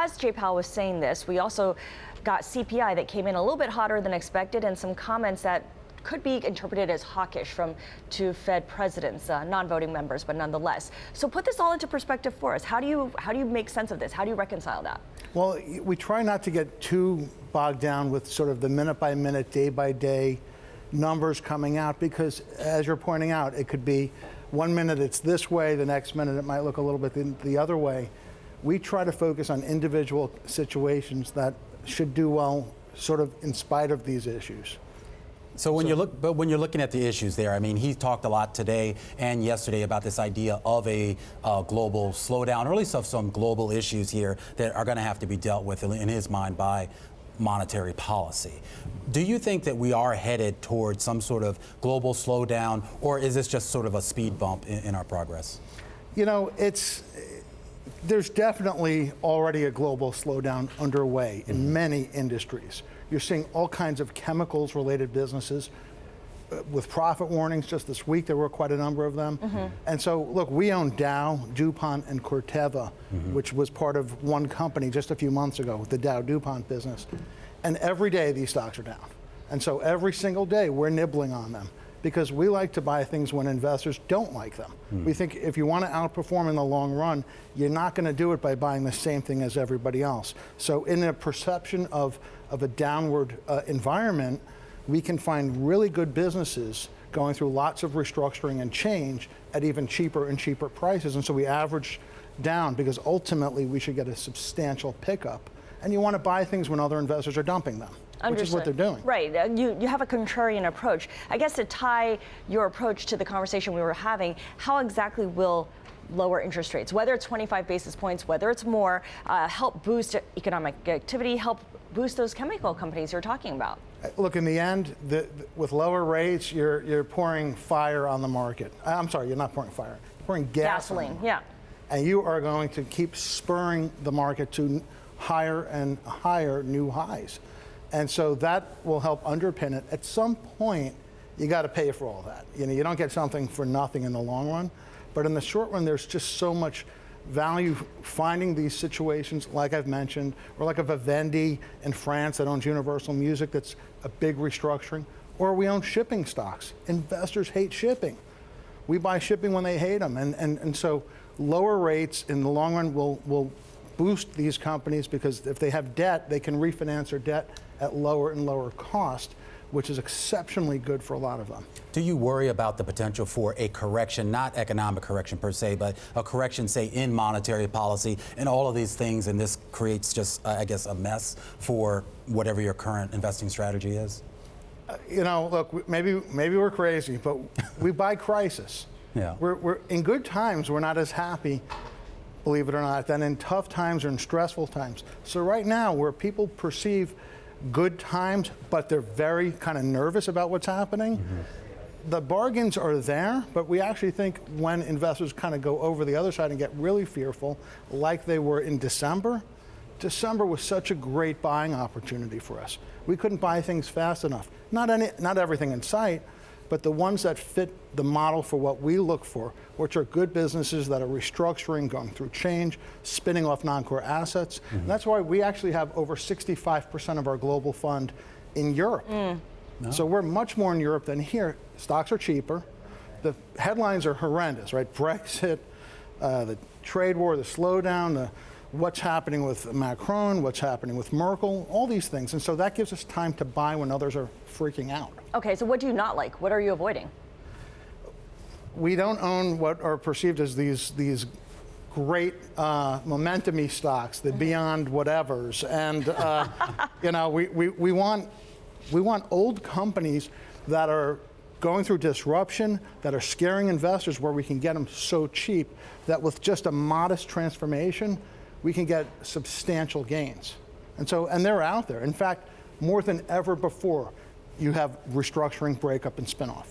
as Jay Powell was saying this, we also got CPI that came in a little bit hotter than expected, and some comments that could be interpreted as hawkish from two Fed presidents, non-voting members, but nonetheless. So put this all into perspective for us. How do you make sense of this? How do you reconcile that? Well, we try not to get too bogged down with sort of the minute by minute, day by day numbers coming out, because as you're pointing out, it could be 1 minute it's this way, the next minute it might look a little bit the other way. We try to focus on individual situations that should do well, sort of in spite of these issues. So when you're looking at the issues there, I mean, he talked a lot today and yesterday about this idea of a global slowdown, or at least of some global issues here that are going to have to be dealt with, in his mind, by monetary policy. Do you think that we are headed towards some sort of global slowdown, or is this just sort of a speed bump in our progress? You know, there's definitely already a global slowdown underway in many industries. You're seeing all kinds of chemicals-related businesses with profit warnings. Just this week, there were quite a number of them. And so, look, we own Dow, DuPont, and Corteva, which was part of one company just a few months ago, the Dow-DuPont business. And every day, these stocks are down. And so every single day, we're nibbling on them, because we like to buy things when investors don't like them. We think if you want to outperform in the long run, you're not going to do it by buying the same thing as everybody else. So in a perception of a downward environment, we can find really good businesses going through lots of restructuring and change at even cheaper and cheaper prices. And so we average down, because ultimately we should get a substantial pickup. And you want to buy things when other investors are dumping them. Understood. Which is what they're doing. Right. You have a contrarian approach. I guess to tie your approach to the conversation we were having, how exactly will lower interest rates, whether it's 25 basis points, whether it's more, help boost economic activity, help boost those chemical companies you're talking about? Look, in the end, with lower rates, you're pouring fire on the market. I'm sorry, you're not pouring fire. You're pouring gasoline. Yeah. And you are going to keep spurring the market to higher and higher new highs. And so that will help underpin it. At some point, you got to pay for all that. You know, you don't get something for nothing in the long run. But in the short run, there's just so much value finding these situations, like I've mentioned, or like a Vivendi in France that owns Universal Music, that's a big restructuring. Or we own shipping stocks. Investors hate shipping. We buy shipping when they hate them. And so lower rates in the long run will boost these companies, because if they have debt, they can refinance their debt at lower and lower cost, which is exceptionally good for a lot of them. Do you worry about the potential for a correction, not economic correction per se, but a correction, say, in monetary policy and all of these things, and this creates just, I guess, a mess for whatever your current investing strategy is? You know, look, maybe we're crazy, but we buy crisis. Yeah. We're in good times, we're not as happy, believe it or not, than in tough times or in stressful times. So right now, where people perceive good times, but they're very kind of nervous about what's happening, the bargains are there, but we actually think when investors kind of go over the other side and get really fearful, like they were in December was such a great buying opportunity for us. We couldn't buy things fast enough. Not everything in sight, but the ones that fit the model for what we look for, which are good businesses that are restructuring, going through change, spinning off non-core assets. And that's why we actually have over 65% of our global fund in Europe. So we're much more in Europe than here. Stocks are cheaper. The headlines are horrendous, right? Brexit, the trade war, the slowdown, what's happening with Macron, what's happening with Merkel, all these things. And so that gives us time to buy when others are freaking out. Okay, so what do you not like? What are you avoiding? We don't own what are perceived as these great momentum-y stocks, the beyond whatevers. And you know, we want old companies that are going through disruption, that are scaring investors, where we can get them so cheap that with just a modest transformation, we can get substantial gains. And they're out there. In fact, more than ever before, you have restructuring, breakup, and spinoff.